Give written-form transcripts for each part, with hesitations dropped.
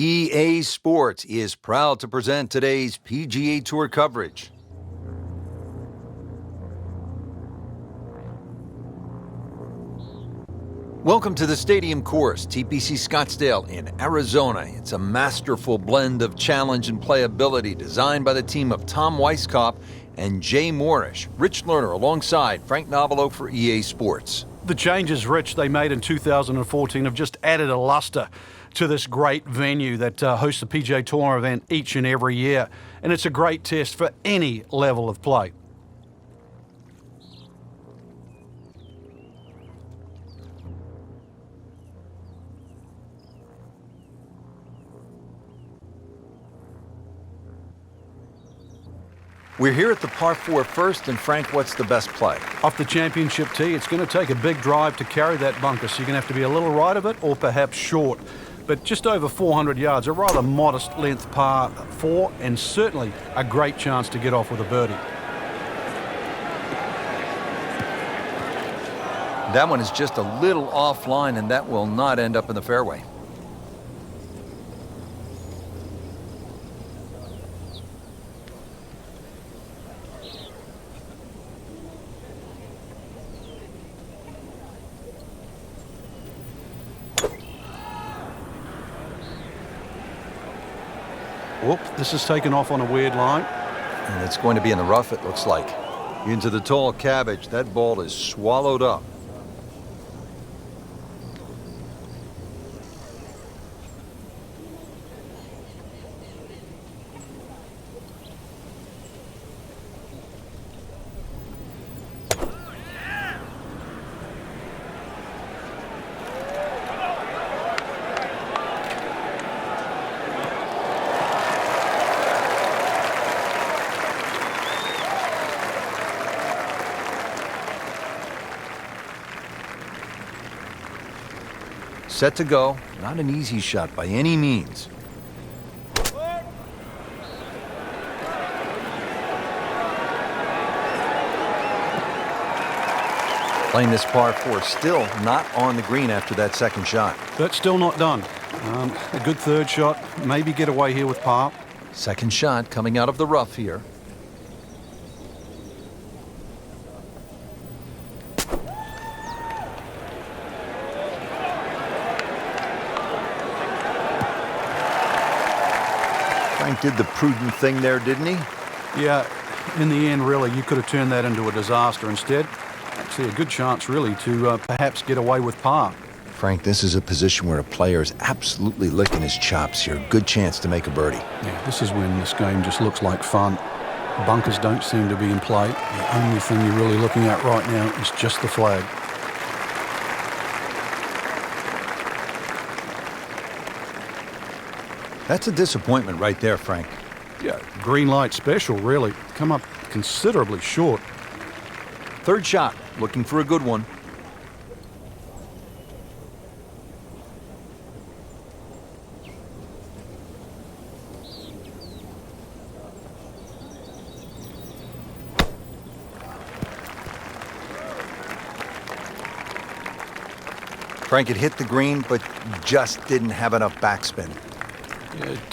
EA Sports is proud to present today's PGA Tour coverage. Welcome to the Stadium Course, TPC Scottsdale in Arizona. It's a masterful blend of challenge and playability designed by the team of Tom Weisskopf and Jay Moorish. Rich Lerner alongside Frank Novelo for EA Sports. The changes, Rich, they made in 2014 have just added a luster to this great venue that hosts the PGA Tour event each and every year. And it's a great test for any level of play. We're here at the par 4 first, and Frank, what's the best play? Off the championship tee, it's going to take a big drive to carry that bunker, so you're going to have to be a little right of it or perhaps short. But just over 400 yards, a rather modest length par 4, and certainly a great chance to get off with a birdie. That one is just a little offline, and that will not end up in the fairway. Whoop, this is taken off on a weird line. And it's going to be in the rough, it looks like. Into the tall cabbage. That ball is swallowed up. Set to go. Not an easy shot by any means. Playing this par 4, still not on the green after that second shot. But still not done. A good third shot. Maybe get away here with par. Second shot coming out of the rough here. Frank did the prudent thing there, didn't he? Yeah, in the end, really, you could have turned that into a disaster. Instead, actually a good chance, really, to perhaps get away with par. Frank, this is a position where a player is absolutely licking his chops here. Good chance to make a birdie. Yeah, this is when this game just looks like fun. Bunkers don't seem to be in play. The only thing you're really looking at right now is just the flag. That's a disappointment right there, Frank. Yeah, green light special, really. Come up considerably short. Third shot, looking for a good one. Frank had hit the green, but just didn't have enough backspin.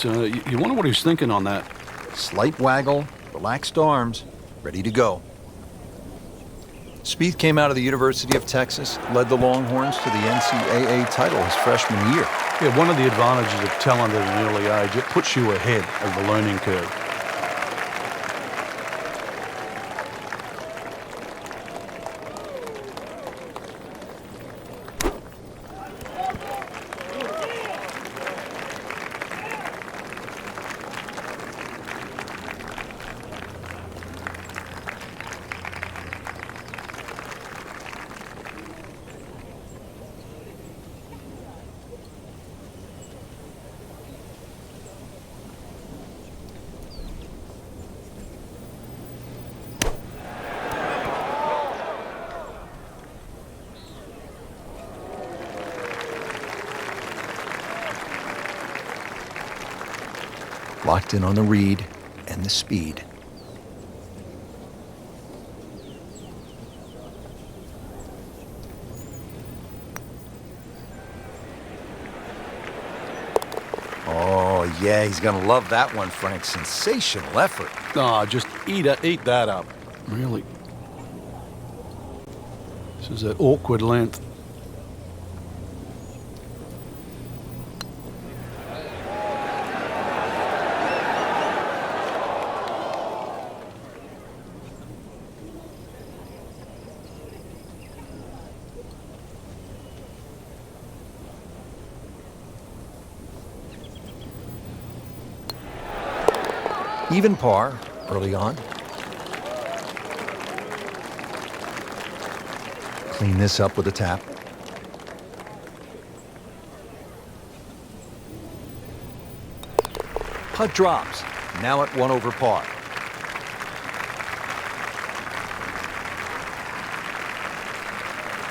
You wonder what he's thinking on that. Slight waggle, relaxed arms, ready to go. Spieth came out of the University of Texas, led the Longhorns to the NCAA title his freshman year. Yeah, one of the advantages of talent at an early age, it puts you ahead of the learning curve. Locked in on the read and the speed. Oh, Yeah, he's going to love that one, Frank. Sensational effort. Oh, just eat that up. Really. This is an awkward length. Even par early on. Clean this up with a tap. Putt drops. Now at 1 over par.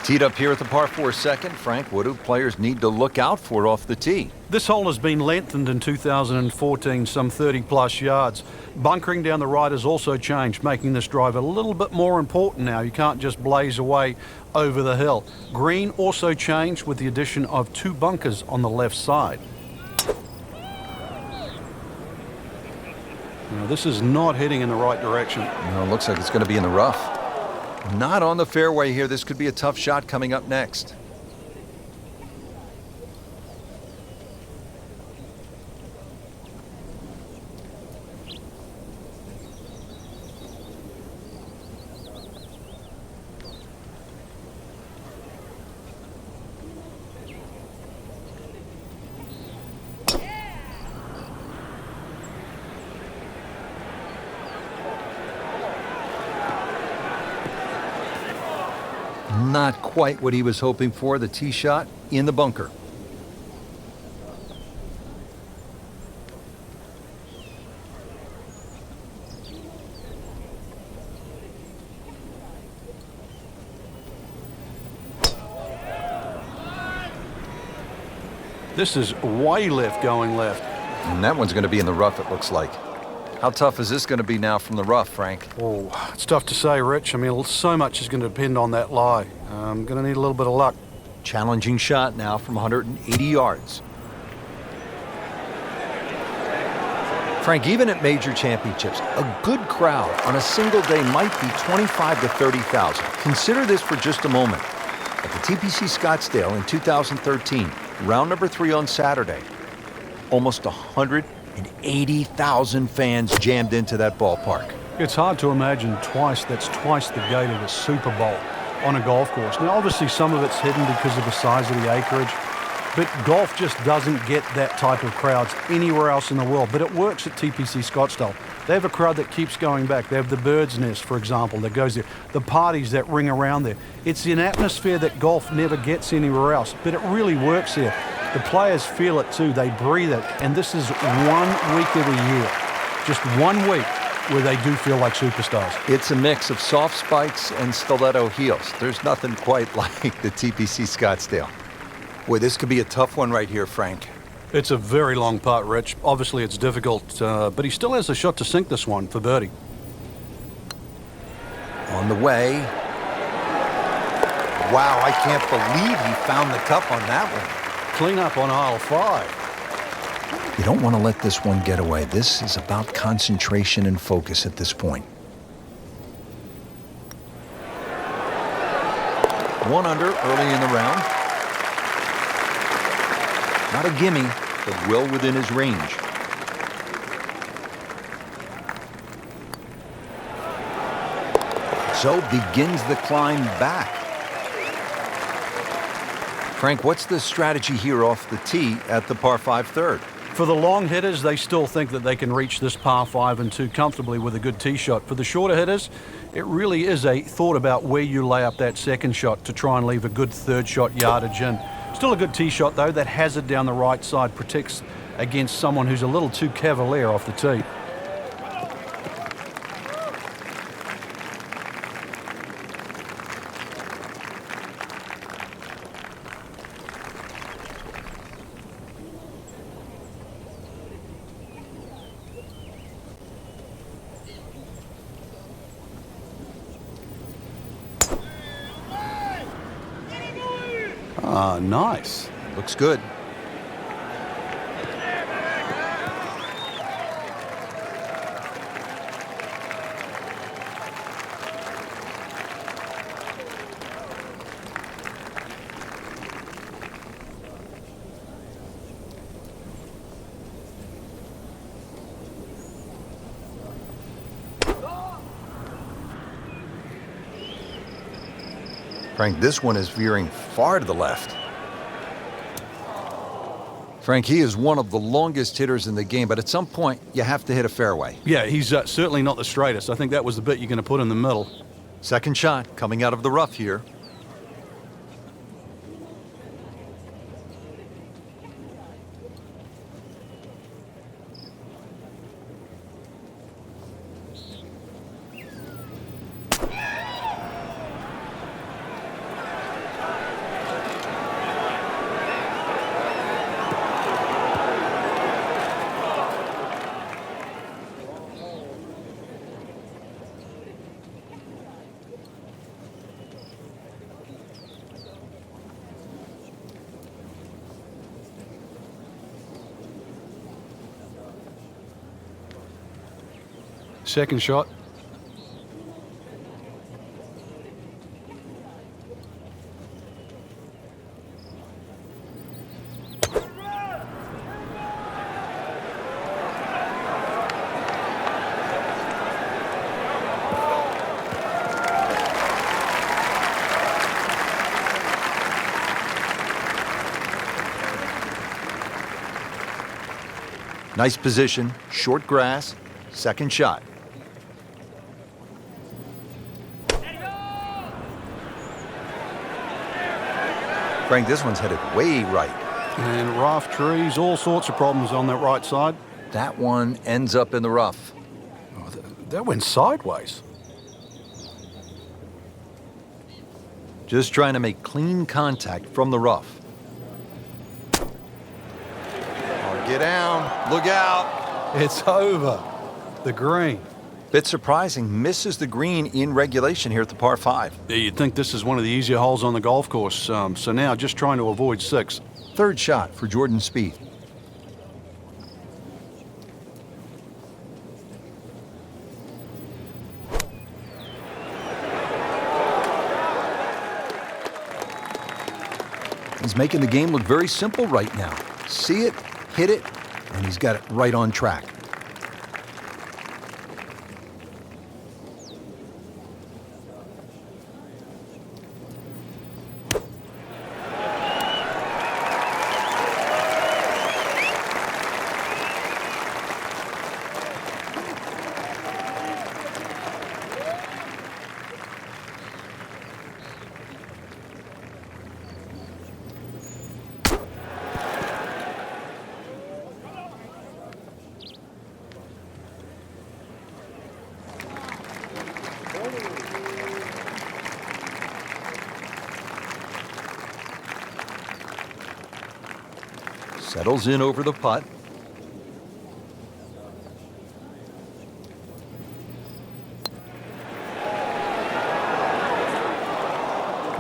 Teed up here at the par 4 second. Frank, what do players need to look out for off the tee? This hole has been lengthened in 2014, some 30-plus yards. Bunkering down the right has also changed, making this drive a little bit more important now. You can't just blaze away over the hill. Green also changed with the addition of 2 bunkers on the left side. Now, this is not heading in the right direction. No, it looks like it's going to be in the rough. Not on the fairway here. This could be a tough shot coming up next. Not quite what he was hoping for. The tee shot in the bunker. This is way left going left. And that one's going to be in the rough, it looks like. How tough is this going to be now from the rough, Frank? Oh, it's tough to say, Rich. I mean, so much is going to depend on that lie. I'm going to need a little bit of luck. Challenging shot now from 180 yards. Frank, even at major championships, a good crowd on a single day might be 25 to 30,000. Consider this for just a moment. At the TPC Scottsdale in 2013, round number 3 on Saturday, almost 180,000 fans jammed into that ballpark. It's hard to imagine that's twice the gate of a Super Bowl on a golf course. Now, obviously, some of it's hidden because of the size of the acreage, but golf just doesn't get that type of crowds anywhere else in the world. But it works at TPC Scottsdale. They have a crowd that keeps going back. They have the Bird's Nest, for example, that goes there. The parties that ring around there. It's an atmosphere that golf never gets anywhere else, but it really works there. The players feel it too. They breathe it. And this is 1 week of the year, just 1 week, where they do feel like superstars. It's a mix of soft spikes and stiletto heels. There's nothing quite like the TPC Scottsdale. Boy, this could be a tough one right here, Frank. It's a very long putt, Rich. Obviously, it's difficult, but he still has a shot to sink this one for birdie. On the way. Wow, I can't believe he found the cup on that one. Clean up on aisle 5. You don't want to let this one get away. This is about concentration and focus at this point. 1 under early in the round. Not a gimme, but well within his range. So begins the climb back. Frank, what's the strategy here off the tee at the par 5 third? For the long hitters, they still think that they can reach this par 5 and 2 comfortably with a good tee shot. For the shorter hitters, it really is a thought about where you lay up that second shot to try and leave a good third shot yardage in. Still a good tee shot, though. That hazard down the right side protects against someone who's a little too cavalier off the tee. Ah, nice. Looks good. Frank, this one is veering far to the left. Frank, he is one of the longest hitters in the game, but at some point, you have to hit a fairway. Yeah, he's certainly not the straightest. I think that was the bit you're going to put in the middle. Second shot coming out of the rough here. Second shot. Nice position, short grass, second shot. Frank, this one's headed way right. And rough trees, all sorts of problems on that right side. That one ends up in the rough. Oh, that went sideways. Just trying to make clean contact from the rough. Oh, get down, look out. It's over. The green. Bit surprising, misses the green in regulation here at the par 5. Yeah, you'd think this is one of the easier holes on the golf course. So now just trying to avoid 6. Third shot for Jordan Spieth. He's making the game look very simple right now. See it, hit it, and he's got it right on track. Settles in over the putt.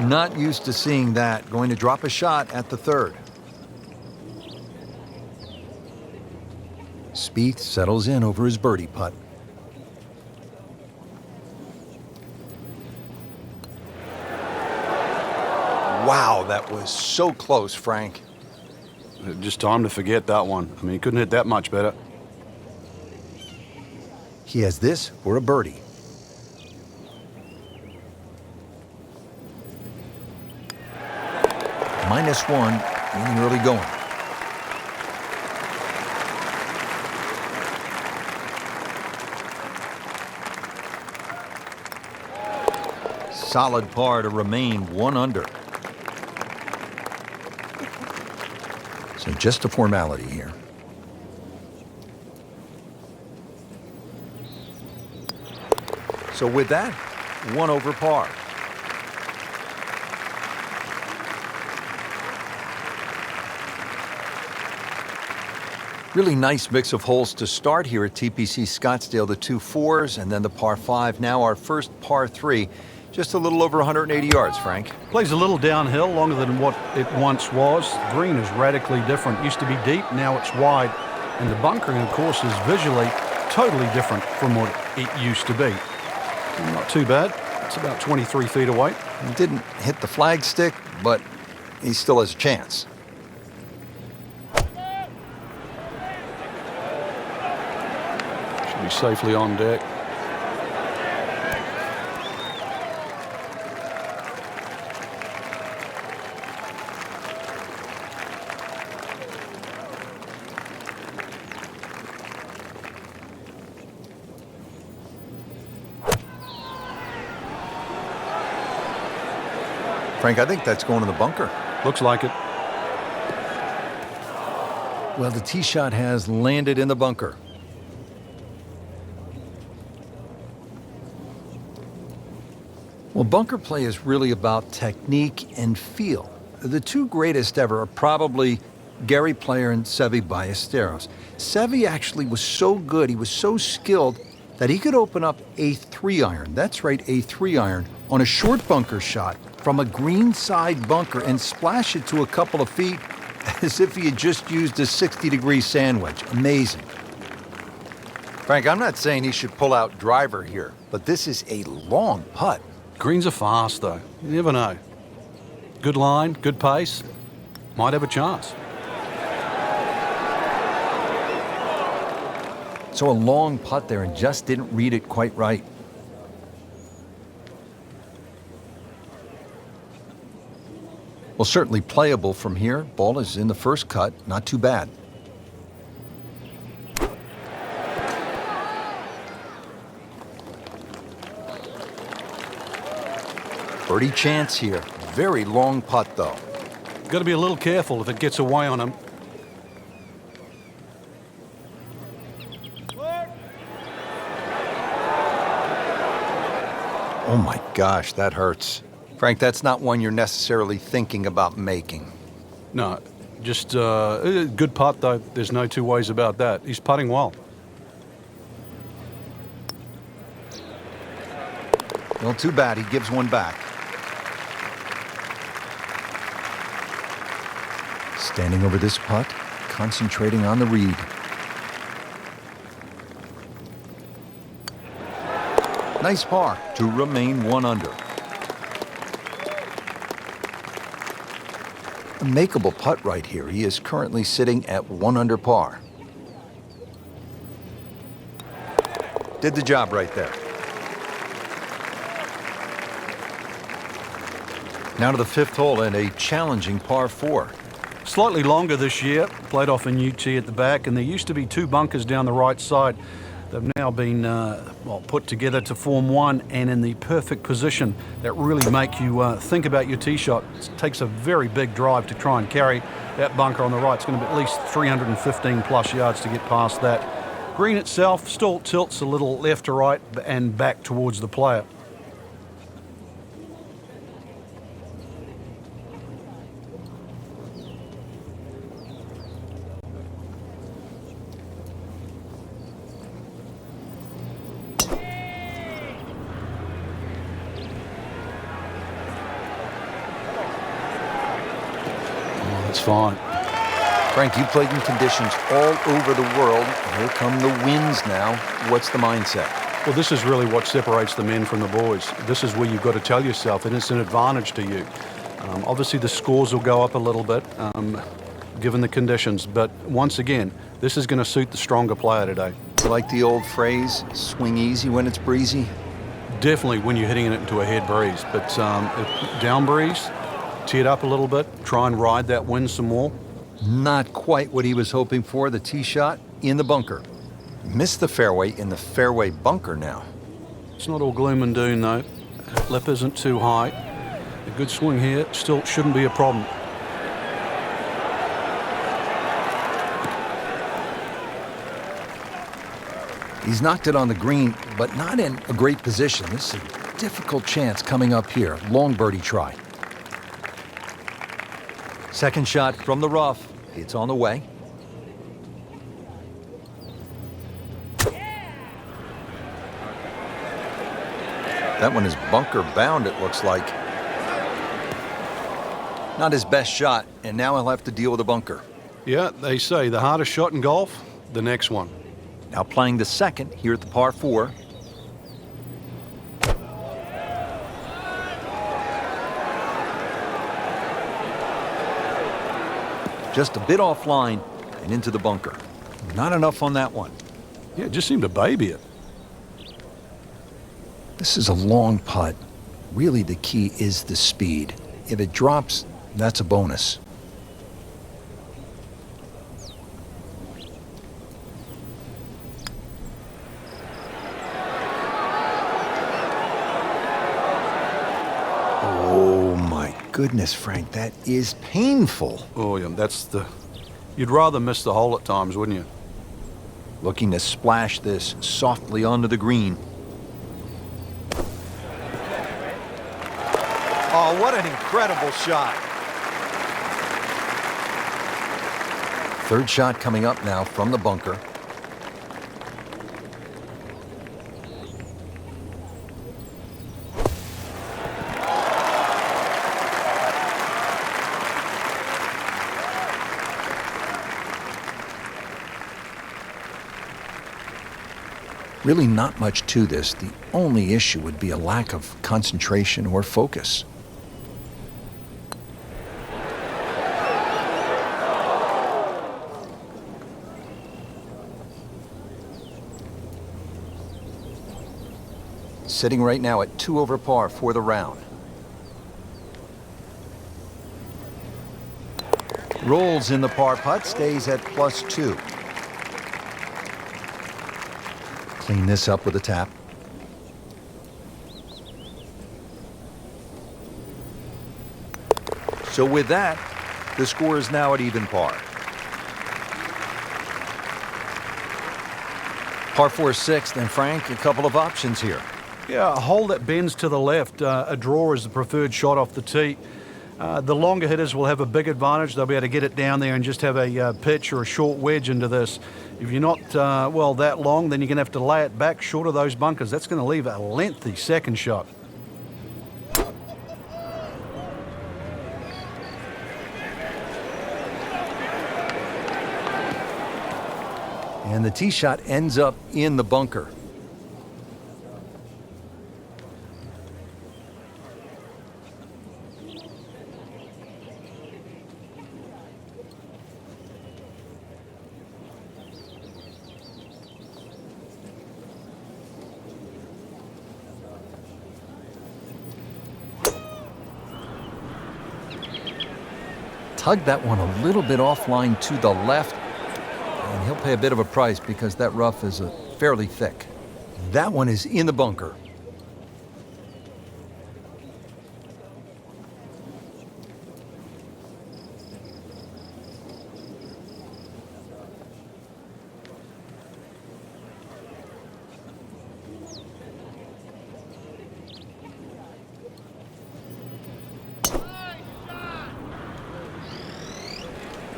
Not used to seeing that. Going to drop a shot at the third. Spieth settles in over his birdie putt. Wow, that was so close, Frank. Just time to forget that one. I mean, he couldn't hit that much better. He has this for a birdie. -1 in the early going. Solid par to remain 1 under. So just a formality here. So with that, 1 over par. Really nice mix of holes to start here at TPC Scottsdale. The 2 4s and then the par 5. Now our first par 3. Just a little over 180 yards, Frank. Plays a little downhill, longer than what it once was. The green is radically different. Used to be deep, now it's wide. And the bunkering, of course, is visually totally different from what it used to be. Not too bad. It's about 23 feet away. He didn't hit the flagstick, but he still has a chance. Should be safely on deck. Frank, I think that's going to the bunker. Looks like it. Well, the tee shot has landed in the bunker. Well, bunker play is really about technique and feel. The two greatest ever are probably Gary Player and Seve Ballesteros. Seve actually was so good, he was so skilled, that he could open up a 3-iron, that's right, a 3-iron, on a short bunker shot from a greenside bunker and splash it to a couple of feet as if he had just used a 60-degree sand wedge. Amazing. Frank, I'm not saying he should pull out driver here, but this is a long putt. Greens are fast, though. You never know. Good line, good pace. Might have a chance. So a long putt there and just didn't read it quite right. Well, certainly playable from here. Ball is in the first cut. Not too bad. Birdie chance here. Very long putt, though. Got to be a little careful if it gets away on him. Oh my gosh, that hurts. Frank, that's not one you're necessarily thinking about making. No, just good putt, though. There's no two ways about that. He's putting well. Well, too bad. He gives one back. Standing over this putt, concentrating on the read. Nice par to remain 1 under. A makeable putt right here. He is currently sitting at 1 under par. Did the job right there. Now to the 5th hole and a challenging par 4. Slightly longer this year. Played off a new tee at the back, and there used to be 2 bunkers down the right side. They've now been put together to form one and in the perfect position that really make you think about your tee shot. It takes a very big drive to try and carry that bunker on the right. It's going to be at least 315 plus yards to get past that. Green itself still tilts a little left to right and back towards the player. It's fine. Frank, you played in conditions all over the world. Here come the winds now. What's the mindset? Well, this is really what separates the men from the boys. This is where you've got to tell yourself, and it's an advantage to you. Obviously, the scores will go up a little bit, given the conditions. But once again, this is going to suit the stronger player today. You like the old phrase, swing easy when it's breezy? Definitely when you're hitting it into a head breeze. But down breeze, tee it up a little bit, try and ride that wind some more. Not quite what he was hoping for. The tee shot in the bunker. Missed the fairway in the fairway bunker now. It's not all gloom and doom, though. Lip isn't too high. A good swing here still shouldn't be a problem. He's knocked it on the green, but not in a great position. This is a difficult chance coming up here. Long birdie try. Second shot from the rough. It's on the way. That one is bunker bound, it looks like. Not his best shot, and now he'll have to deal with a bunker. Yeah, they say the hardest shot in golf, the next one. Now playing the second here at the par 4. Just a bit offline and into the bunker. Not enough on that one. Yeah, it just seemed to baby it. This is a long putt. Really, the key is the speed. If it drops, that's a bonus. Oh my goodness, Frank, that is painful. Oh, yeah, you'd rather miss the hole at times, wouldn't you? Looking to splash this softly onto the green. Oh, what an incredible shot. Third shot coming up now from the bunker. Really not much to this. The only issue would be a lack of concentration or focus. Sitting right now at 2 over par for the round. Rolls in the par putt, stays at +2. Clean this up with a tap. So with that, the score is now at even par. Par 4 sixth, and Frank, a couple of options here. Yeah, a hole that bends to the left. A draw is the preferred shot off the tee. The longer hitters will have a big advantage. They'll be able to get it down there and just have a pitch or a short wedge into this. If you're not, that long, then you're going to have to lay it back short of those bunkers. That's going to leave a lengthy second shot. And the tee shot ends up in the bunker. Tugged that one a little bit offline to the left, and he'll pay a bit of a price because that rough is fairly thick. That one is in the bunker.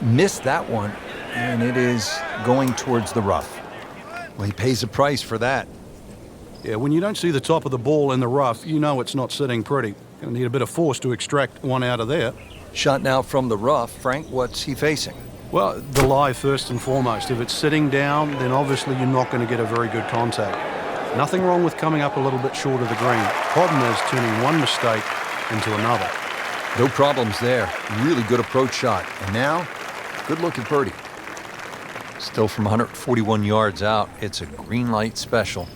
Missed that one, and it is going towards the rough. Well, he pays a price for that. Yeah, when you don't see the top of the ball in the rough, you know it's not sitting pretty. Going to need a bit of force to extract one out of there. Shot now from the rough. Frank, what's he facing? Well, the lie first and foremost. If it's sitting down, then obviously you're not going to get a very good contact. Nothing wrong with coming up a little bit short of the green. Problem is turning one mistake into another. No problems there. Really good approach shot. And now, good look at birdie. Still from 141 yards out, it's a green light special.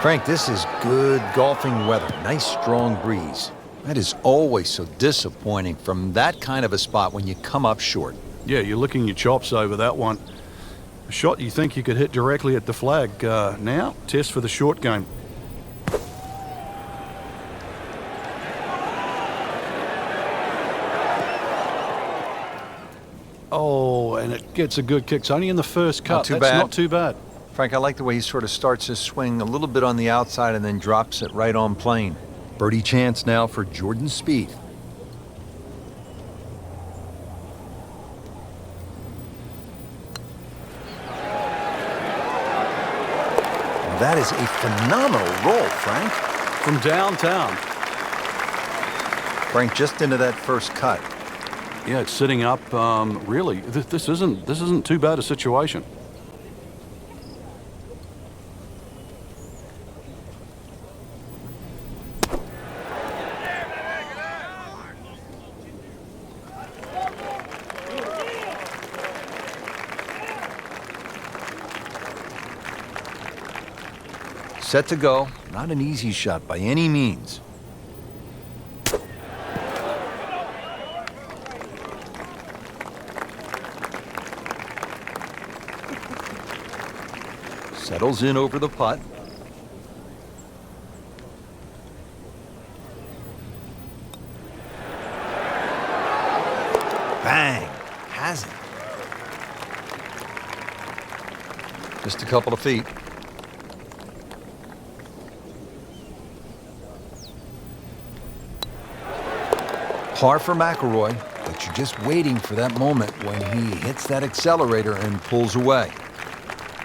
Frank, this is good golfing weather. Nice strong breeze. That is always so disappointing from that kind of a spot when you come up short. Yeah, you're licking your chops over that one. A shot you think you could hit directly at the flag. Now, test for the short game. Oh, and it gets a good kick. It's only in the first cut. Not too That's bad. not too bad. Frank, I like the way he sort of starts his swing a little bit on the outside and then drops it right on plane. Birdie chance now for Jordan Spieth. That is a phenomenal roll, Frank. From downtown. Frank, just into that first cut. Yeah, it's sitting up. Really, this isn't too bad a situation. Set to go. Not an easy shot by any means. Settles in over the putt. Bang! Has it. Just a couple of feet. Par for McIlroy, but you're just waiting for that moment when he hits that accelerator and pulls away.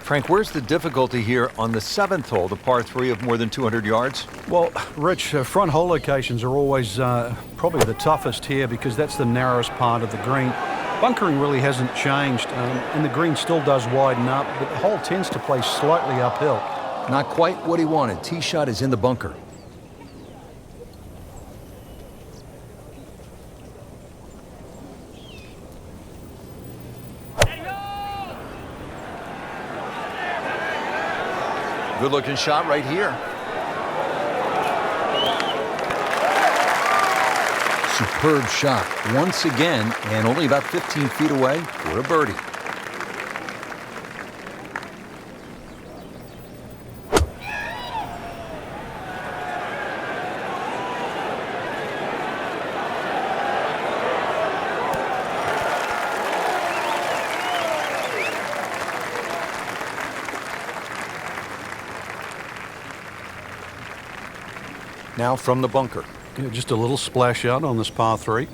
Frank, where's the difficulty here on the 7th hole, the par 3 of more than 200 yards? Well, Rich, front hole locations are always probably the toughest here because that's the narrowest part of the green. Bunkering really hasn't changed, and the green still does widen up, but the hole tends to play slightly uphill. Not quite what he wanted. Tee shot is in the bunker. Good-looking shot right here. Superb shot once again, and only about 15 feet away for a birdie. Now from the bunker. Yeah, just a little splash out on this par 3.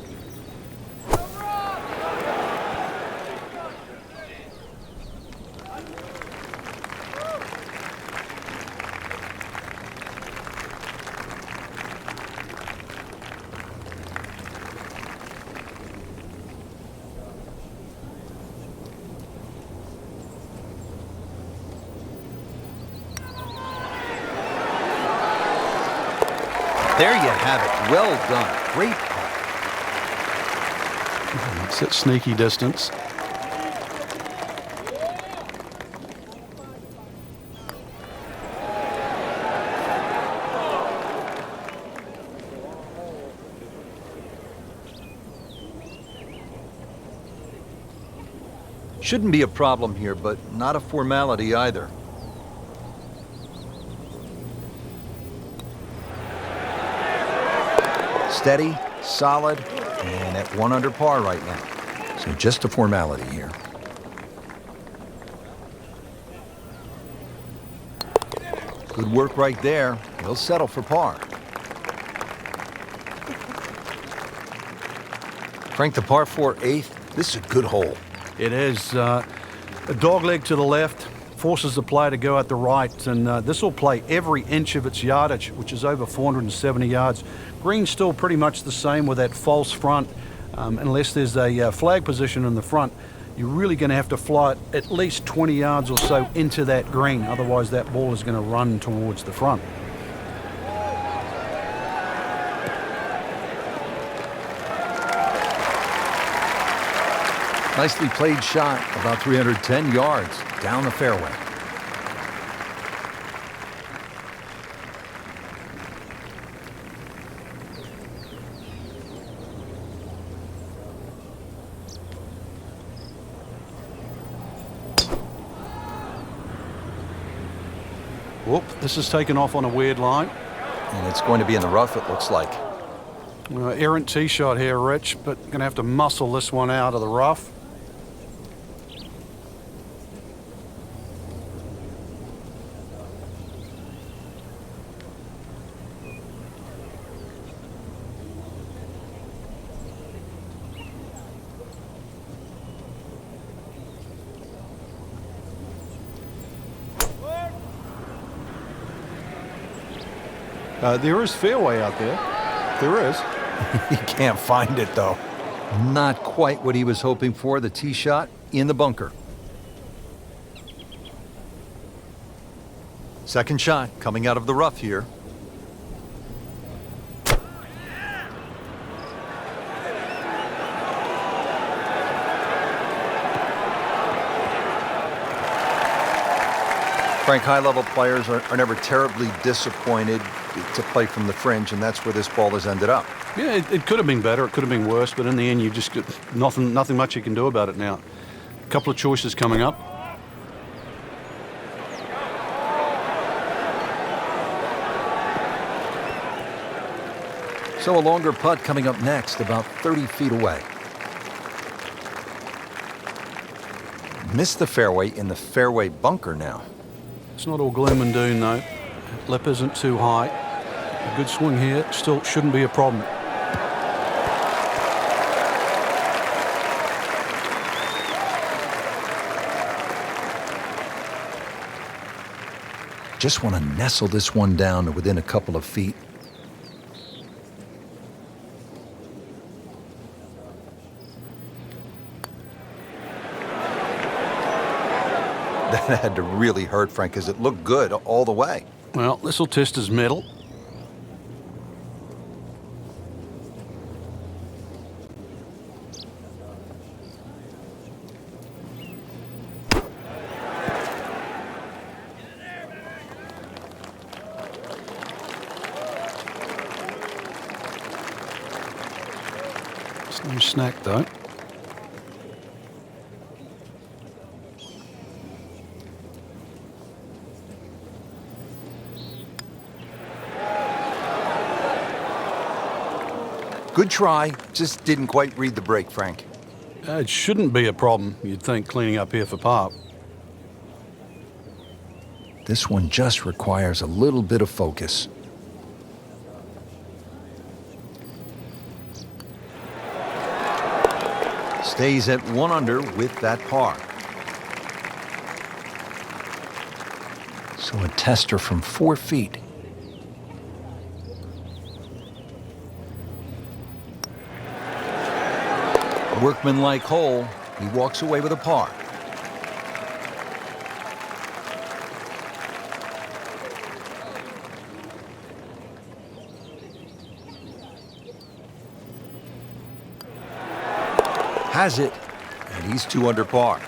There you have it. Well done. Great putt. It's at sneaky distance. Shouldn't be a problem here, but not a formality either. Steady, solid, and at 1 under par right now. So just a formality here. Good work right there. He'll settle for par. Frank, the par 4 8th. This is a good hole. It is a dog leg to the left, forces the player to go out the right, and this will play every inch of its yardage, which is over 470 yards. Green's still pretty much the same with that false front. Unless there's a flag position in the front, you're really going to have to fly it at least 20 yards or so into that green. Otherwise, that ball is going to run towards the front. Nicely played shot, about 310 yards down the fairway. Whoop, this is taken off on a weird line. And it's going to be in the rough, it looks like. Errant tee shot here, Rich, but going to have to muscle this one out of the rough. There is fairway out there. There is. He can't find it, though. Not quite what he was hoping for. The tee shot in the bunker. Second shot coming out of the rough here. Frank, high-level players are never terribly disappointed to play from the fringe, and that's where this ball has ended up. Yeah, it could have been better. It could have been worse, but in the end, you just got nothing much you can do about it now. A couple of choices coming up. So a longer putt coming up next, about 30 feet away. Missed the fairway in the fairway bunker now. It's not all gloom and doom, though. Lip isn't too high. A good swing here. Still shouldn't be a problem. Just want to nestle this one down to within a couple of feet. That had to really hurt, Frank, because it looked good all the way. Well, this will test his mettle. It's no snack, though. Good try, just didn't quite read the break, Frank. It shouldn't be a problem, you'd think, cleaning up here for par. This one just requires a little bit of focus. Stays at 1 under with that par. So a tester from 4 feet. Workmanlike hole. He walks away with a par. Has it, and he's 2 under par.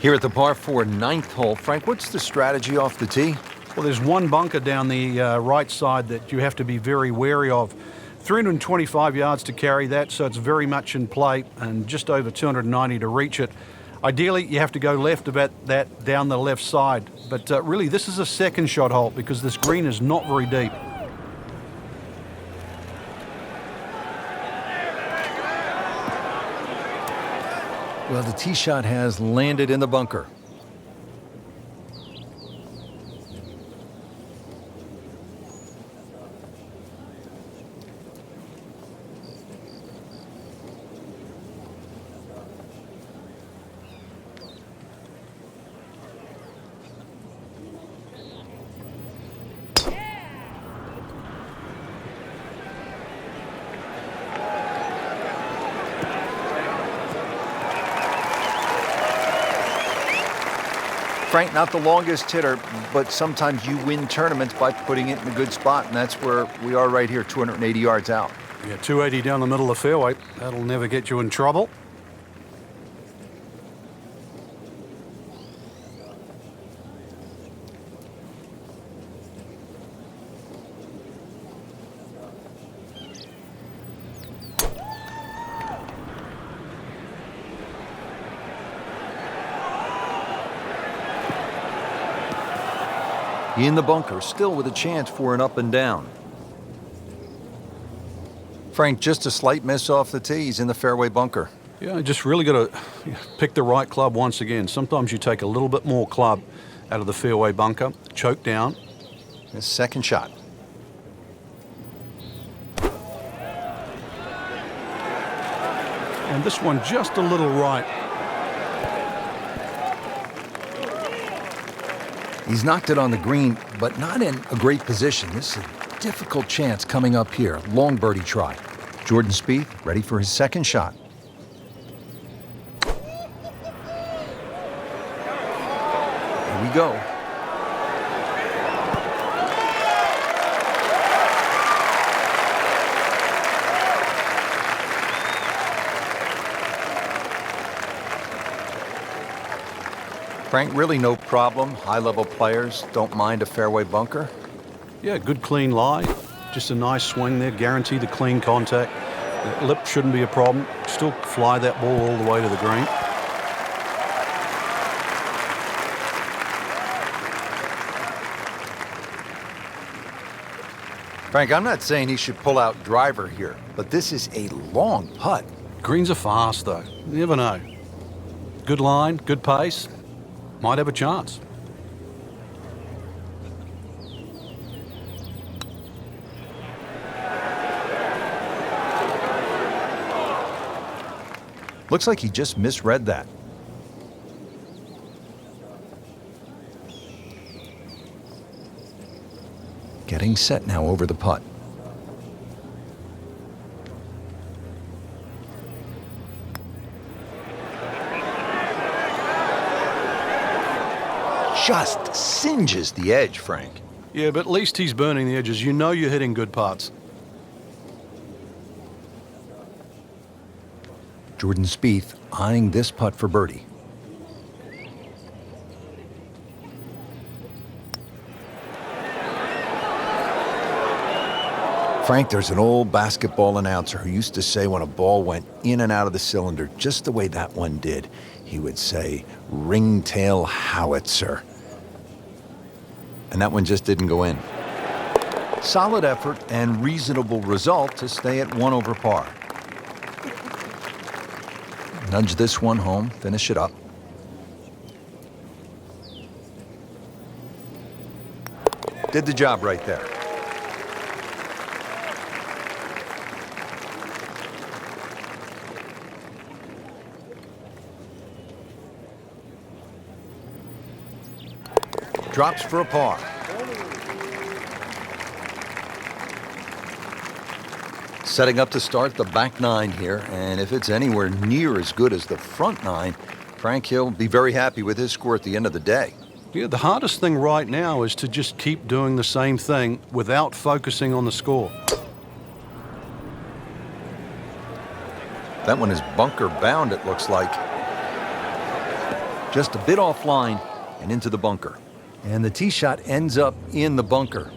Here at the par 4 9th hole, Frank, what's the strategy off the tee? Well, there's one bunker down the right side that you have to be very wary of. 325 yards to carry that, so it's very much in play, and just over 290 to reach it. Ideally, you have to go left about that down the left side. But really, this is a second shot hole because this green is not very deep. Well, the tee shot has landed in the bunker. Frank, not the longest hitter, but sometimes you win tournaments by putting it in a good spot, and that's where we are right here, 280 yards out. Yeah, 280 down the middle of the fairway. That'll never get you in trouble. In the bunker, still with a chance for an up and down. Frank, just a slight miss off the tee. He's in the fairway bunker. Yeah, just really got to pick the right club once again. Sometimes you take a little bit more club out of the fairway bunker, choke down. His second shot. And this one just a little right. He's knocked it on the green, but not in a great position. This is a difficult chance coming up here. Long birdie try. Jordan Spieth ready for his second shot. Here we go. Frank, really no problem. High-level players don't mind a fairway bunker. Yeah, good clean lie. Just a nice swing there. Guarantee the clean contact. The lip shouldn't be a problem. Still fly that ball all the way to the green. Frank, I'm not saying he should pull out driver here, but this is a long putt. Greens are fast, though. You never know. Good line, good pace. Might have a chance. Looks like he just misread that. Getting set now over the putt. Just singes the edge, Frank. Yeah, but at least he's burning the edges. You know you're hitting good putts. Jordan Spieth eyeing this putt for birdie. Frank, there's an old basketball announcer who used to say when a ball went in and out of the cylinder, just the way that one did, he would say, ringtail howitzer. And that one just didn't go in. Solid effort and reasonable result to stay at 1 over par. Nudge this one home, finish it up. Did the job right there. Drops for a par. Setting up to start the back 9 here, and if it's anywhere near as good as the front 9, Frank, he'll be very happy with his score at the end of the day. Yeah, the hardest thing right now is to just keep doing the same thing without focusing on the score. That one is bunker bound, it looks like. Just a bit offline and into the bunker. And the tee shot ends up in the bunker.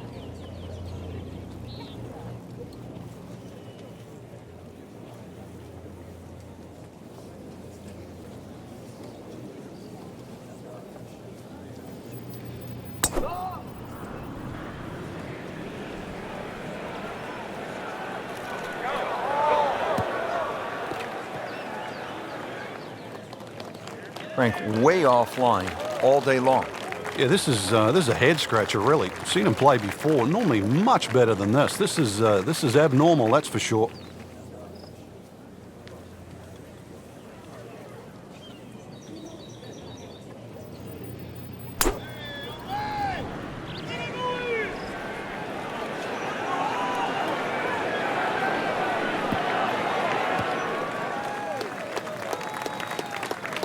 Frank, way offline all day long. Yeah, this is a head scratcher, really. Seen him play before. Normally much better than this. This is abnormal, that's for sure.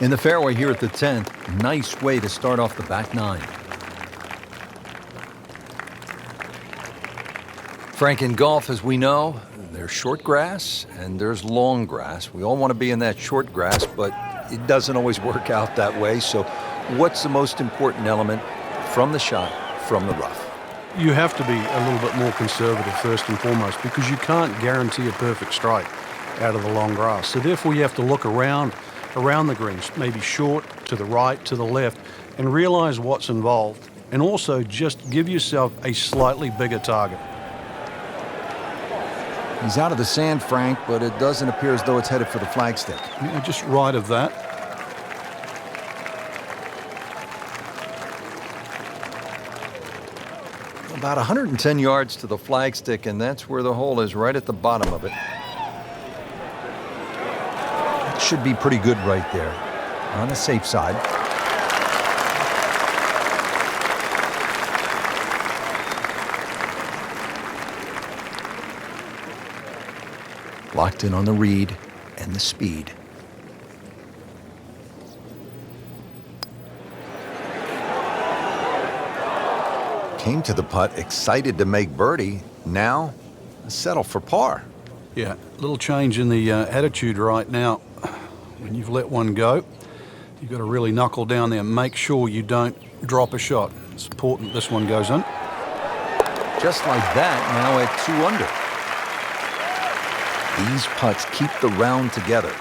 In the fairway here at the 10th, nice way to start off the back 9. Frank, in golf, as we know, there's short grass and there's long grass. We all want to be in that short grass, but it doesn't always work out that way. So what's the most important element from the shot, from the rough? You have to be a little bit more conservative first and foremost because you can't guarantee a perfect strike out of the long grass. So therefore you have to look around the greens, maybe short, to the right, to the left, and realize what's involved. And also just give yourself a slightly bigger target. He's out of the sand, Frank, but it doesn't appear as though it's headed for the flagstick. Yeah, just right of that. About 110 yards to the flagstick, and that's where the hole is, right at the bottom of it. Should be pretty good right there, on the safe side. Locked in on the read and the speed. Came to the putt, excited to make birdie. Now, settle for par. Yeah, a little change in the attitude right now. When you've let one go, you've got to really knuckle down there and make sure you don't drop a shot. It's important this one goes in. Just like that, now at 2 under. These putts keep the round together.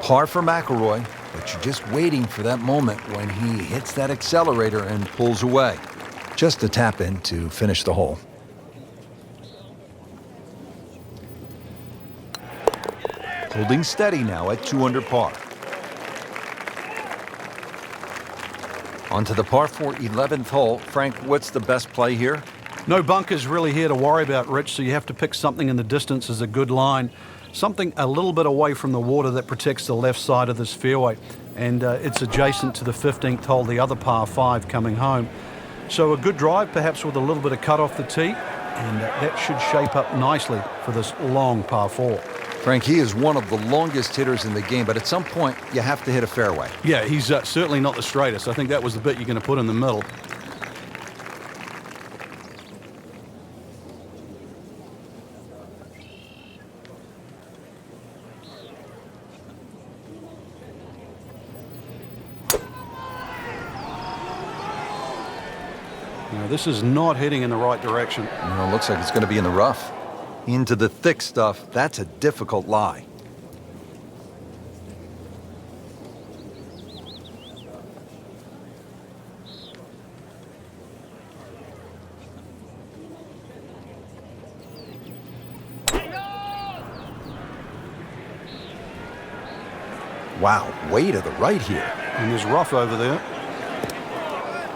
Par for McIlroy, but you're just waiting for that moment when he hits that accelerator and pulls away. Just a tap in to finish the hole. Holding steady now at 2 under par. Onto the par 4 11th hole. Frank, what's the best play here? No bunkers really here to worry about, Rich, so you have to pick something in the distance as a good line. Something a little bit away from the water that protects the left side of this fairway. And it's adjacent to the 15th hole, the other par 5 coming home. So a good drive, perhaps with a little bit of cut off the tee, and that should shape up nicely for this long par 4. Frank, he is one of the longest hitters in the game, but at some point you have to hit a fairway. Yeah, he's certainly not the straightest. I think that was the bit you're going to put in the middle. This is not heading in the right direction. It looks like it's going to be in the rough. Into the thick stuff. That's a difficult lie. Wow, way to the right here. And there's rough over there.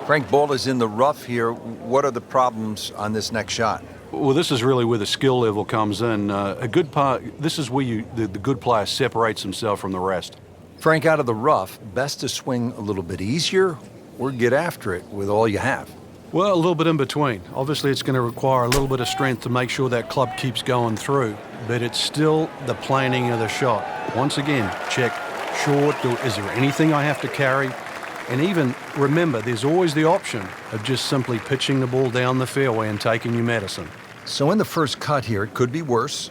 Frank, ball is in the rough here. What are the problems on this next shot? Well, this is really where the skill level comes in. A good par, this is where the good player separates himself from the rest. Frank, out of the rough, best to swing a little bit easier or get after it with all you have? Well, a little bit in between. Obviously, it's going to require a little bit of strength to make sure that club keeps going through, but it's still the planning of the shot. Once again, check short. Is there anything I have to carry? And even remember, there's always the option of just simply pitching the ball down the fairway and taking your medicine. So in the first cut here, it could be worse.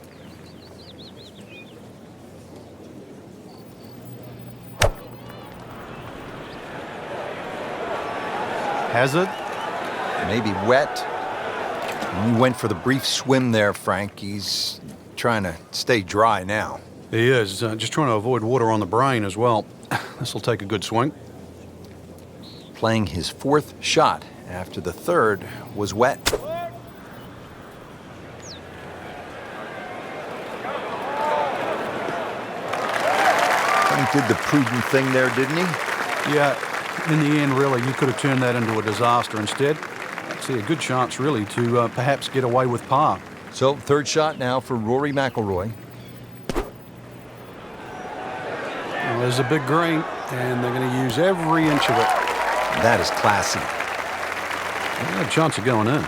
Has it? Maybe wet. He went for the brief swim there, Frank. He's trying to stay dry now. He is, just trying to avoid water on the brain as well. This will take a good swing. Playing his 4th shot after the 3rd was wet. Frank did the prudent thing there, didn't he? Yeah, in the end, really, you could have turned that into a disaster instead. I see a good chance, really, to perhaps get away with par. So, 3rd shot now for Rory McIlroy. Well, there's a big green, and they're going to use every inch of it. That is classy. They got a chance of going in.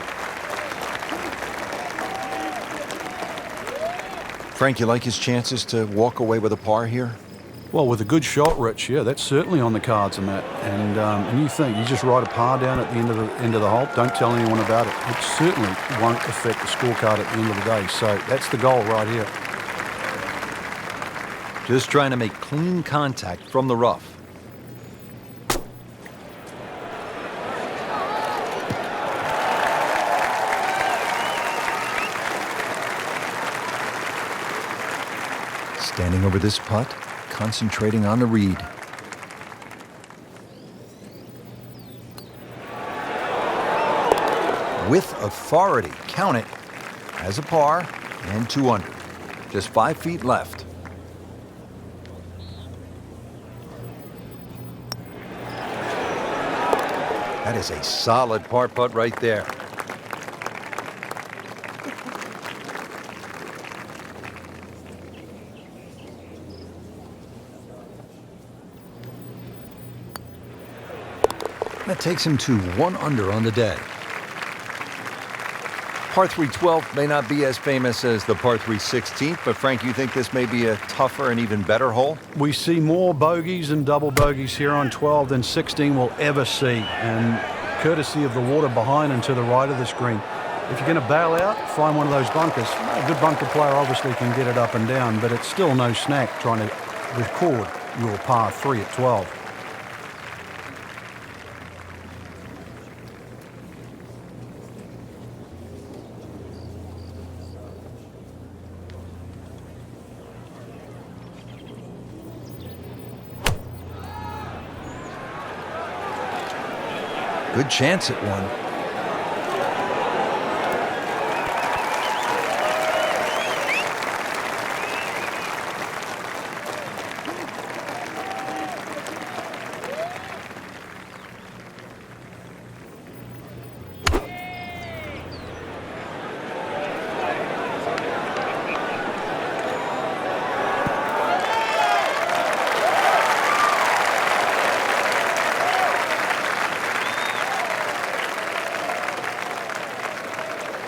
Frank, you like his chances to walk away with a par here? Well, with a good shot, Rich, yeah, that's certainly on the cards in that. And you think you just write a par down at the end of the hole, don't tell anyone about it. It certainly won't affect the scorecard at the end of the day. So that's the goal right here. Just trying to make clean contact from the rough. Standing over this putt, concentrating on the read. With authority, count it as a par and 2 under. Just 5 feet left. That is a solid par putt right there. That takes him to 1 under on the day. Par 3 12 may not be as famous as the par 3 16th, but Frank, you think this may be a tougher and even better hole? We see more bogeys and double bogeys here on 12 than 16 will ever see, and courtesy of the water behind and to the right of this green. If you're going to bail out, find one of those bunkers. A good bunker player obviously can get it up and down, but it's still no snack trying to record your par 3 at 12. Good chance at one.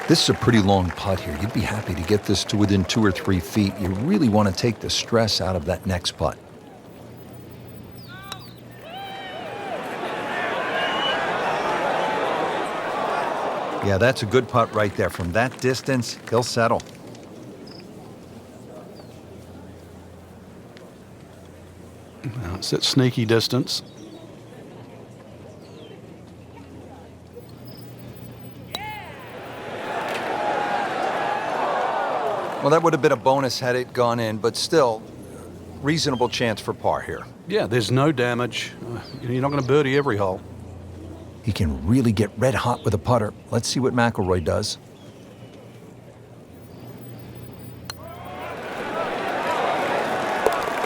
This is a pretty long putt here. You'd be happy to get this to within 2 or 3 feet. You really want to take the stress out of that next putt. Yeah, that's a good putt right there. From that distance, he'll settle. It's that sneaky distance. Well, that would have been a bonus had it gone in, but still, reasonable chance for par here. Yeah, there's no damage. You're not going to birdie every hole. He can really get red hot with a putter. Let's see what McIlroy does.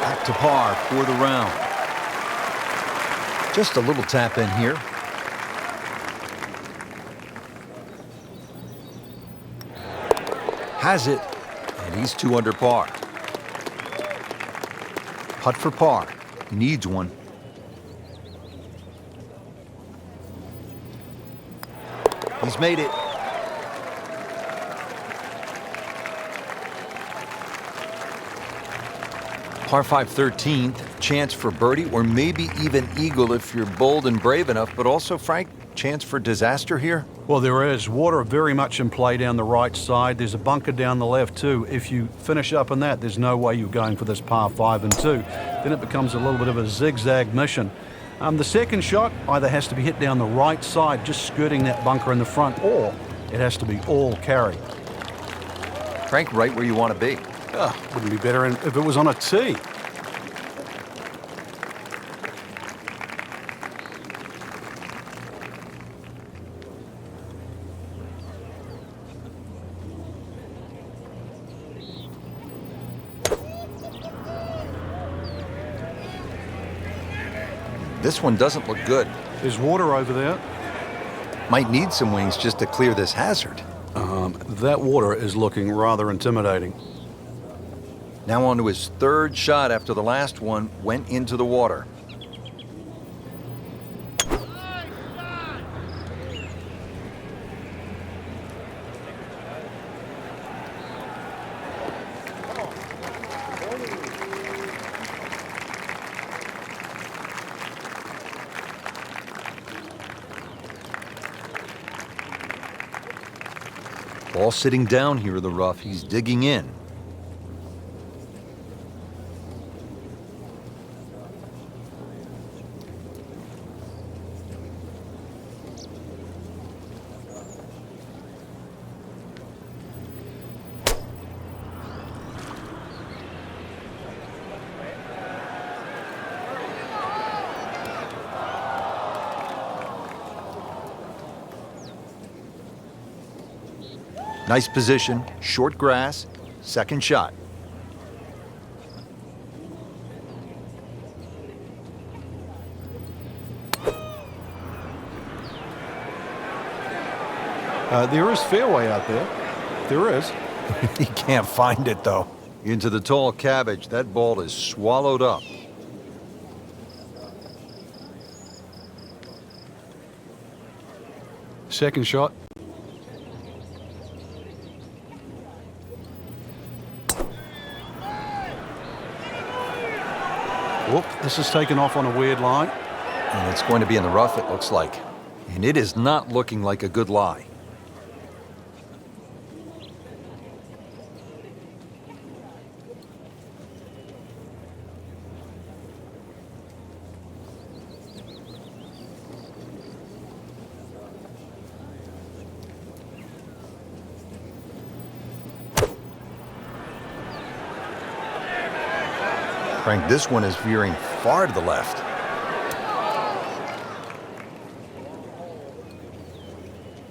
Back to par for the round. Just a little tap in here. Has it. And he's 2 under par. Putt for par. Needs one. He's made it. Par 5 13th. Chance for birdie or maybe even eagle if you're bold and brave enough. But also, Frank, chance for disaster here? Well, there is. Water very much in play down the right side. There's a bunker down the left too. If you finish up in that, there's no way you're going for this par 5 and 2. Then it becomes a little bit of a zigzag mission. The second shot either has to be hit down the right side, just skirting that bunker in the front, or it has to be all carry. Frank, right where you want to be. Wouldn't be better if it was on a tee. This one doesn't look good. There's water over there. Might need some wings just to clear this hazard. That water is looking rather intimidating. Now on to his third shot after the last one went into the water. Ball sitting down here in the rough. He's digging in. Nice position, short grass, second shot. There is fairway out there. There is. He can't find it, though. Into the tall cabbage. That ball is swallowed up. Second shot. Whoop, this is taken off on a weird line. And it's going to be in the rough, it looks like. And it is not looking like a good lie. Frank, this one is veering far to the left.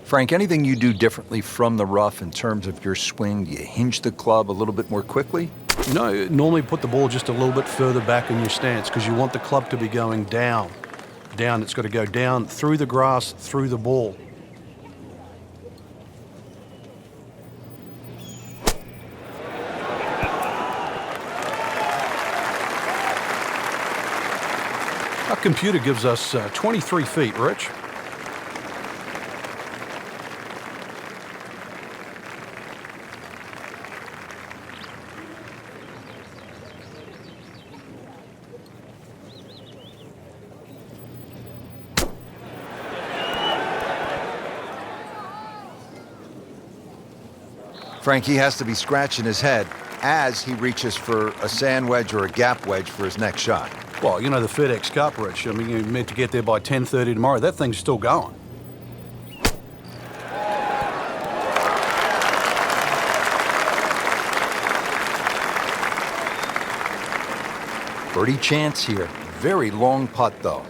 Frank, anything you do differently from the rough in terms of your swing? Do you hinge the club a little bit more quickly? No, normally put the ball just a little bit further back in your stance because you want the club to be going down. Down, it's got to go down through the grass, through the ball. Our computer gives us 23 feet, Rich. Frank, he has to be scratching his head as he reaches for a sand wedge or a gap wedge for his next shot. Well, you know the FedEx Cup, Rich. I mean, you're meant to get there by 10:30 tomorrow. That thing's still going. Birdie chance here. Very long putt, though.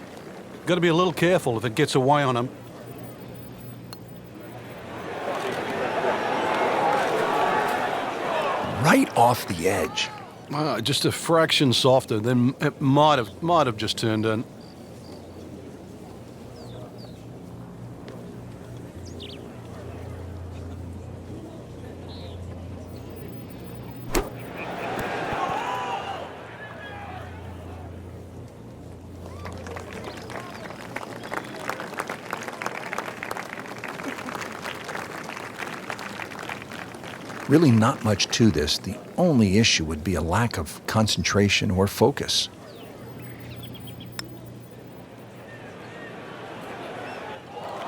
Got to be a little careful if it gets away on him. Right off the edge. Just a fraction softer, then it might have just turned in. Really not much to this. The only issue would be a lack of concentration or focus.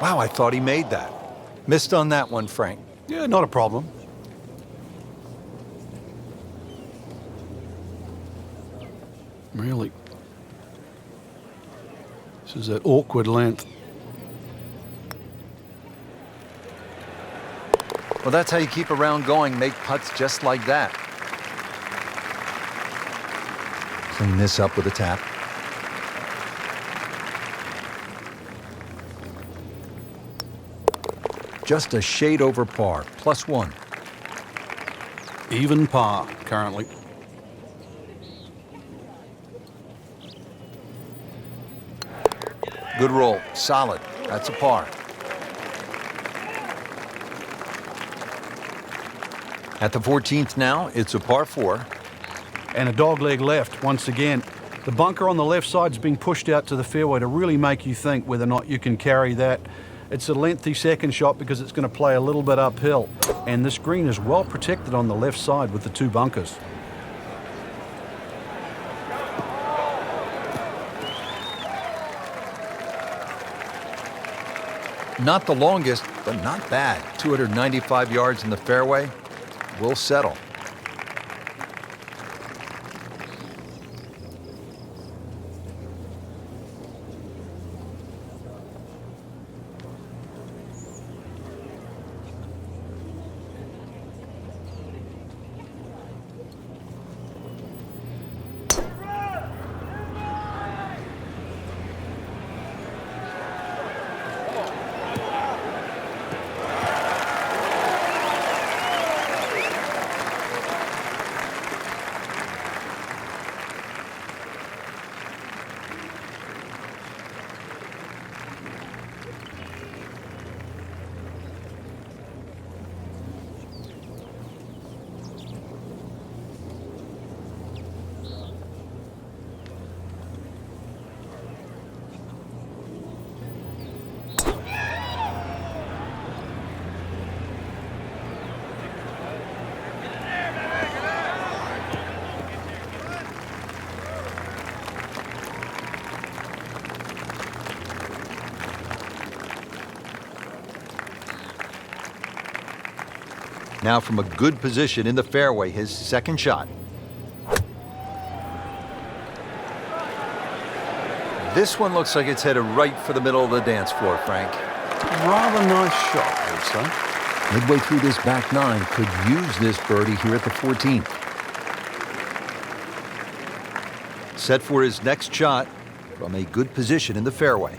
Wow, I thought he made that. Missed on that one, Frank. Yeah, not a problem. Really. This is that awkward length. Well, that's how you keep a round going. Make putts just like that. Clean this up with a tap. Just a shade over par, +1. Even par currently. Good roll, solid. That's a par. At the 14th now, it's a par 4. And a dogleg left once again. The bunker on the left side's being pushed out to the fairway to really make you think whether or not you can carry that. It's a lengthy second shot because it's going to play a little bit uphill. And this green is well protected on the left side with the 2 bunkers. Not the longest, but not bad. 295 yards in the fairway. We'll settle. Now from a good position in the fairway, his second shot. This one looks like it's headed right for the middle of the dance floor, Frank. Rather nice shot, I would say. Midway through this back 9, could use this birdie here at the 14th. Set for his next shot from a good position in the fairway.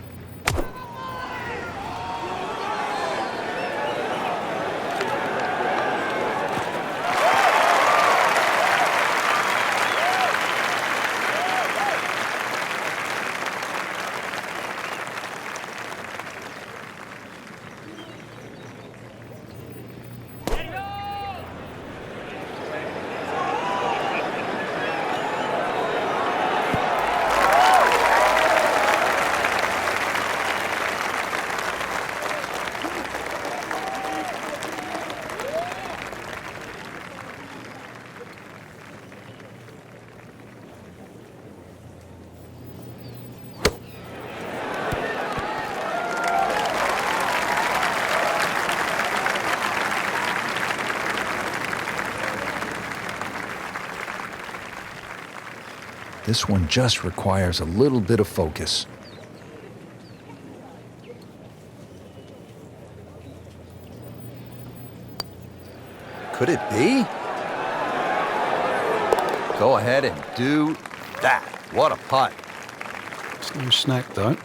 This one just requires a little bit of focus. Could it be? Go ahead and do that. What a putt. It's no snack, though.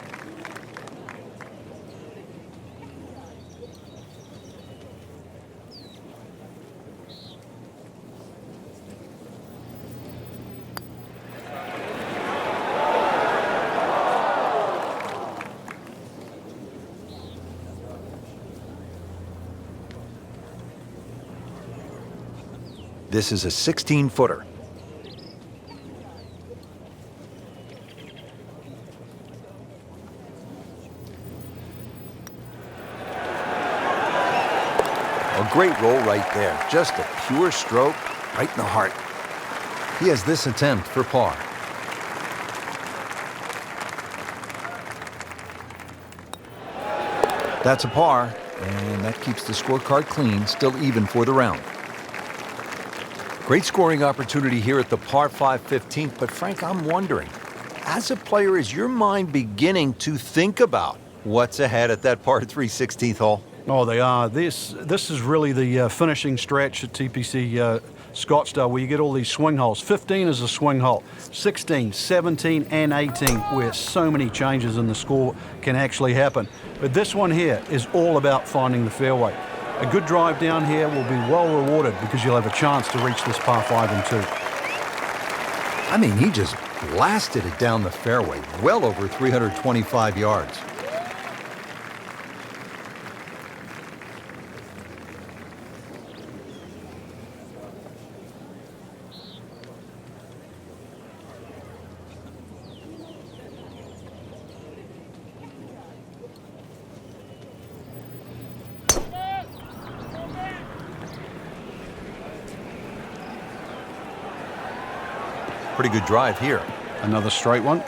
This is a 16-footer. A great roll right there. Just a pure stroke right in the heart. He has this attempt for par. That's a par, and that keeps the scorecard clean, still even for the round. Great scoring opportunity here at the par 5 15th, but Frank, I'm wondering, as a player, is your mind beginning to think about what's ahead at that par 3 16th hole? Oh, they are. This is really the finishing stretch at TPC Scottsdale, where you get all these swing holes. 15 is a swing hole. 16, 17, and 18, where so many changes in the score can actually happen. But this one here is all about finding the fairway. A good drive down here will be well rewarded because you'll have a chance to reach this par 5 and 2. I mean, he just blasted it down the fairway, well over 325 yards. Pretty good drive here. Another straight one.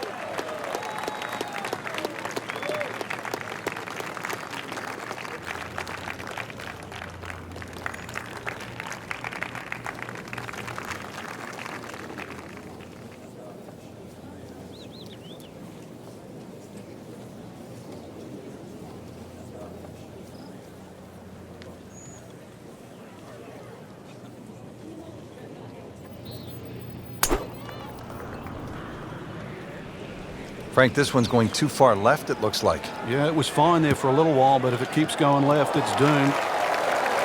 Frank, this one's going too far left, it looks like. Yeah, it was fine there for a little while, but if it keeps going left, it's doomed.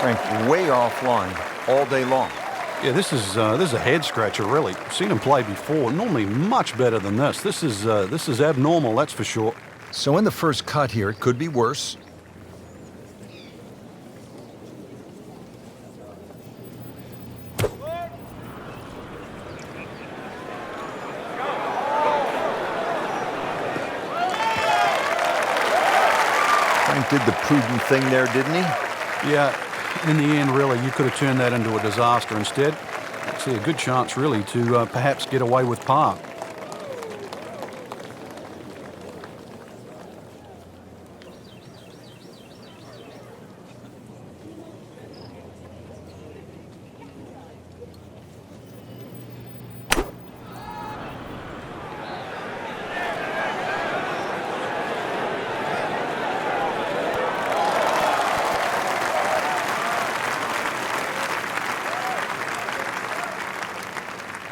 Frank, way offline all day long. Yeah, this is a head scratcher, really. I've seen him play before. Normally much better than this. This is abnormal, that's for sure. So in the first cut here, it could be worse. Frank did the prudent thing there, didn't he? Yeah, in the end, really, you could have turned that into a disaster instead. Actually, a good chance, really, to perhaps get away with par.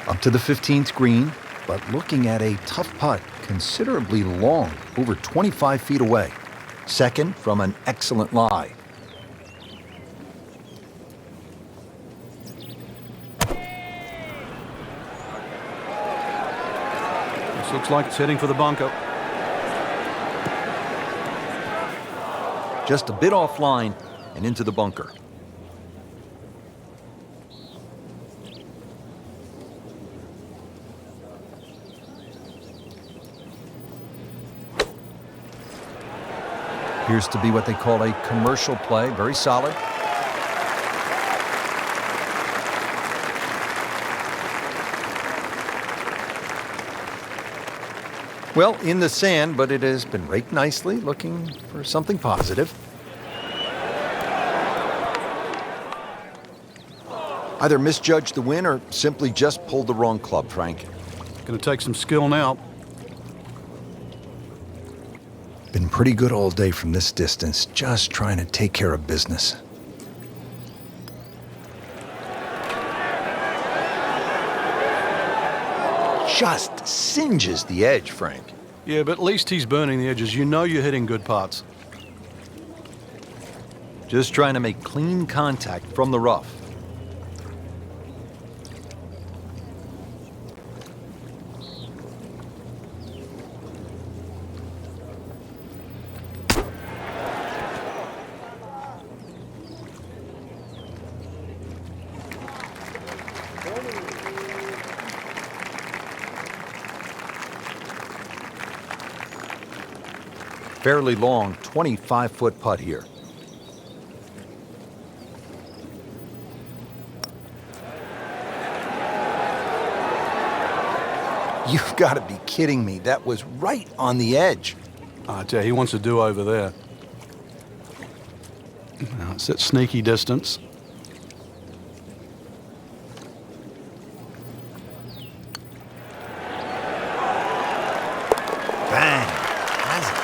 Up to the 15th green, but looking at a tough putt, considerably long, over 25 feet away. Second from an excellent lie. This looks like it's heading for the bunker. Just a bit offline and into the bunker. Appears to be what they call a commercial play. Very solid. Well, in the sand, but it has been raked nicely, looking for something positive. Either misjudged the win or simply just pulled the wrong club, Frank. Going to take some skill now. Been pretty good all day from this distance, just trying to take care of business. Just singes the edge, Frank. Yeah, but at least he's burning the edges. You know you're hitting good putts. Just trying to make clean contact from the rough. Fairly long 25-foot putt here. You've got to be kidding me. That was right on the edge. I tell you, he wants to do over there. Now, it's at sneaky distance. Bang. Has it.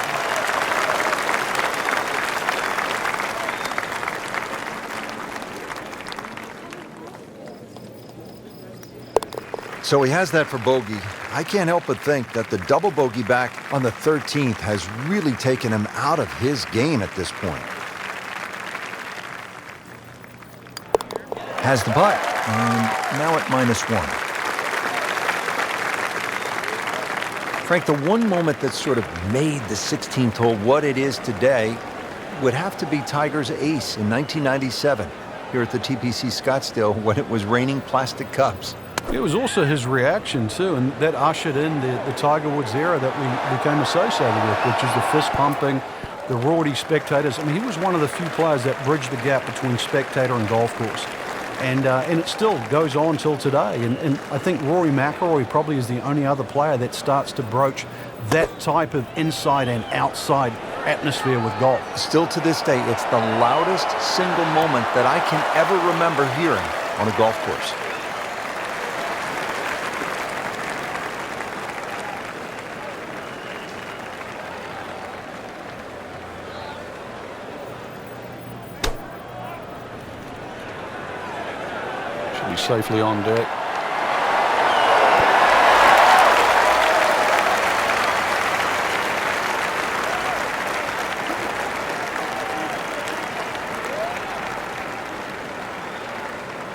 So he has that for bogey. I can't help but think that the double bogey back on the 13th has really taken him out of his game at this point. Has the putt, and now at -1. Frank, the one moment that sort of made the 16th hole what it is today would have to be Tiger's ace in 1997 here at the TPC Scottsdale when it was raining plastic cups. It was also his reaction, too, and that ushered in the Tiger Woods era that we became associated with, which is the fist pumping, the rowdy spectators. I mean, he was one of the few players that bridged the gap between spectator and golf course. And it still goes on till today. And I think Rory McIlroy probably is the only other player that starts to broach that type of inside and outside atmosphere with golf. Still to this day, it's the loudest single moment that I can ever remember hearing on a golf course. Should be safely on deck.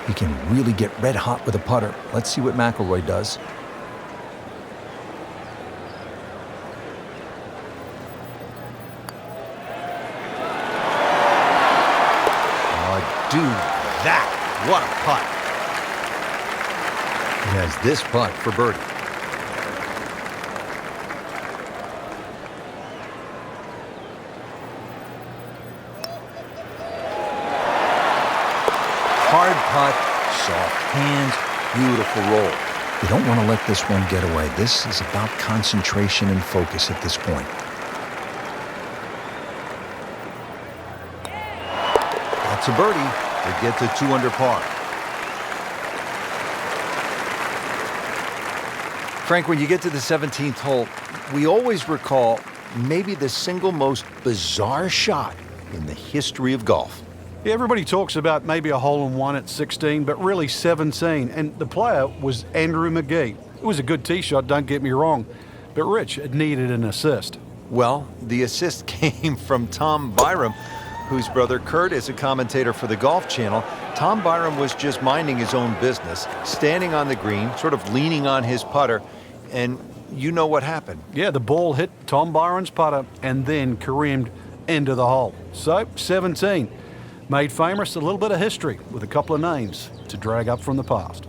He can really get red hot with a putter. Let's see what McIlroy does. Oh, dude, that, what a putt. He has this putt for birdie. Hard putt, soft hands, beautiful roll. You don't want to let this one get away. This is about concentration and focus at this point. That's a birdie. It gets a 2 under par. Frank, when you get to the 17th hole, we always recall maybe the single most bizarre shot in the history of golf. Yeah, everybody talks about maybe a hole-in-one at 16, but really 17. And the player was Andrew McGee. It was a good tee shot, don't get me wrong. But Rich, it needed an assist. Well, the assist came from Tom Byram, whose brother Kurt is a commentator for the Golf Channel. Tom Byram was just minding his own business, standing on the green, sort of leaning on his putter, and you know what happened. Yeah, the ball hit Tom Byram's putter and then careened into the hole. So, 17. Made famous a little bit of history with a couple of names to drag up from the past.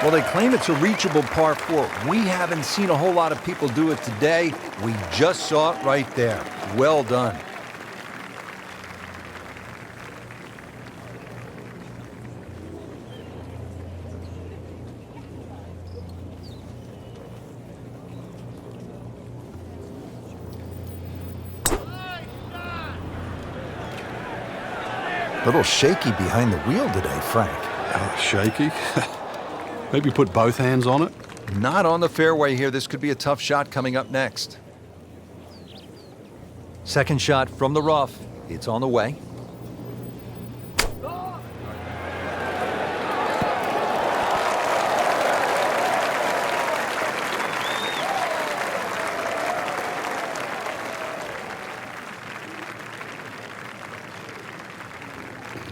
Well, they claim it's a reachable par 4. We haven't seen a whole lot of people do it today. We just saw it right there. Well done. Little shaky behind the wheel today, Frank. Shaky? Maybe put both hands on it? Not on the fairway here. This could be a tough shot coming up next. Second shot from the rough. It's on the way.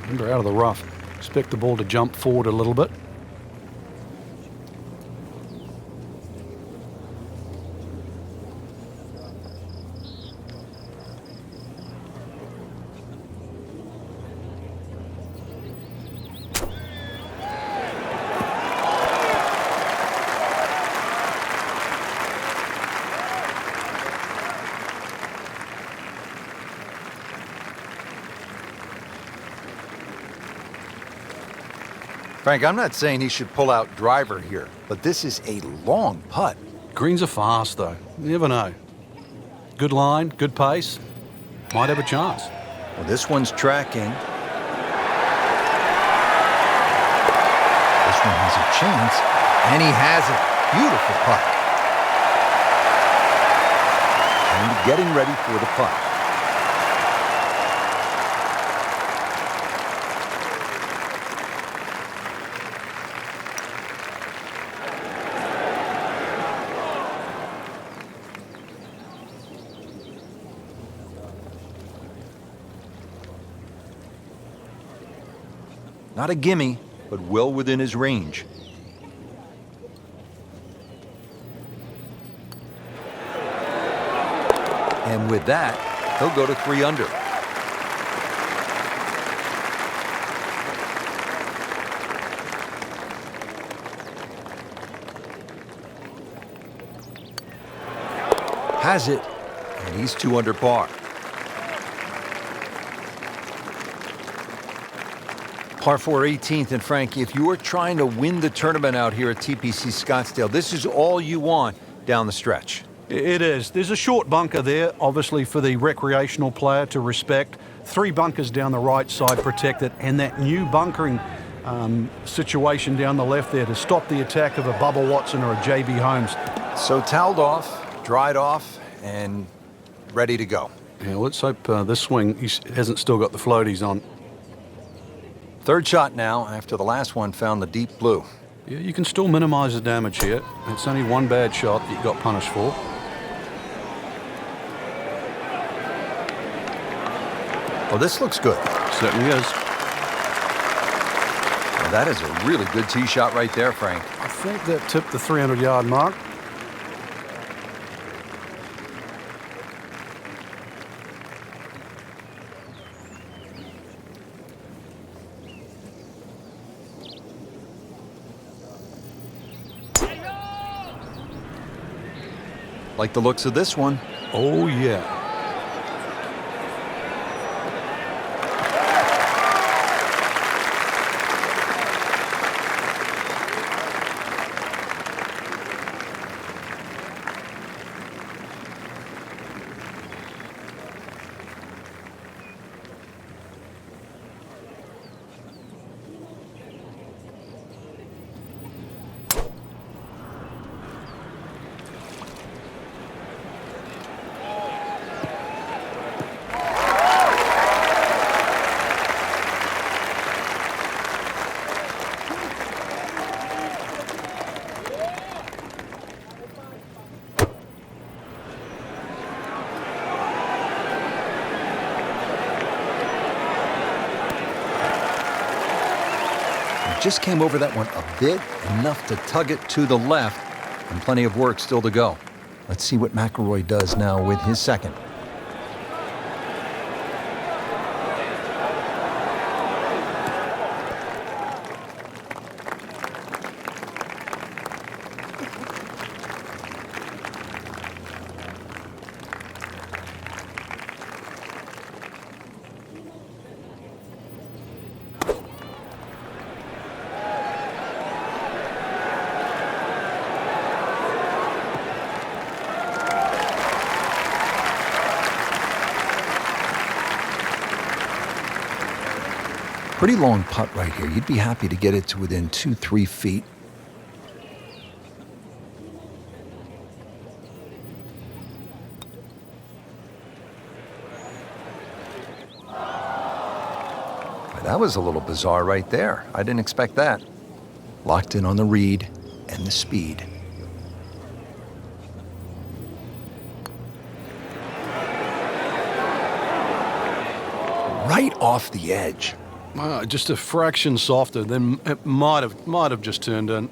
Remember, out of the rough. Expect the ball to jump forward a little bit. Frank, I'm not saying he should pull out driver here, but this is a long putt. Greens are fast, though. You never know. Good line, good pace. Might have a chance. Well, this one's tracking. This one has a chance, and he has it. Beautiful putt. And getting ready for the putt. Not a gimme, but well within his range. And with that, he'll go to 3 under. Has it, and he's 2 under par. Par 4 18th, and Frank, if you are trying to win the tournament out here at TPC Scottsdale, this is all you want down the stretch. It is. There's a short bunker there, obviously for the recreational player to respect. 3 bunkers down the right side protected, and that new bunkering situation down the left there to stop the attack of a Bubba Watson or a JB Holmes. So toweled off, dried off, and ready to go. Yeah, let's hope this swing he hasn't still got the floaties on. Third shot now after the last one found the deep blue. Yeah, you can still minimize the damage here. It's only one bad shot that you got punished for. Well, this looks good. Certainly is. Well, that is a really good tee shot right there, Frank. I think that tipped the 300-yard mark. Like the looks of this one. Oh, yeah. Just came over that one a bit, enough to tug it to the left, and plenty of work still to go. Let's see what McIlroy does now with his second. Pretty long putt right here. You'd be happy to get it to within 2-3 feet. That was a little bizarre right there. I didn't expect that. Locked in on the read and the speed. Right off the edge. Just a fraction softer, then it might have just turned in.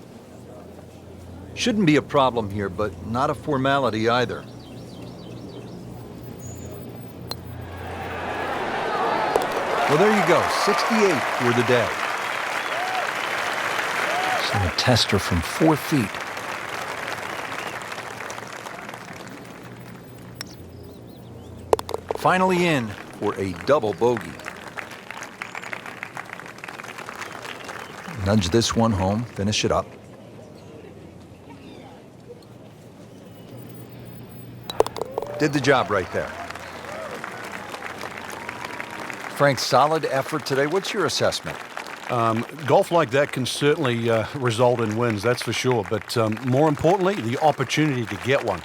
Shouldn't be a problem here, but not a formality either. Well, there you go, 68 for the day. So a tester from 4 feet. Finally in for a double bogey. Nudge this one home, finish it up. Did the job right there. Frank, solid effort today. What's your assessment? Golf like that can certainly result in wins, that's for sure. But more importantly, the opportunity to get one.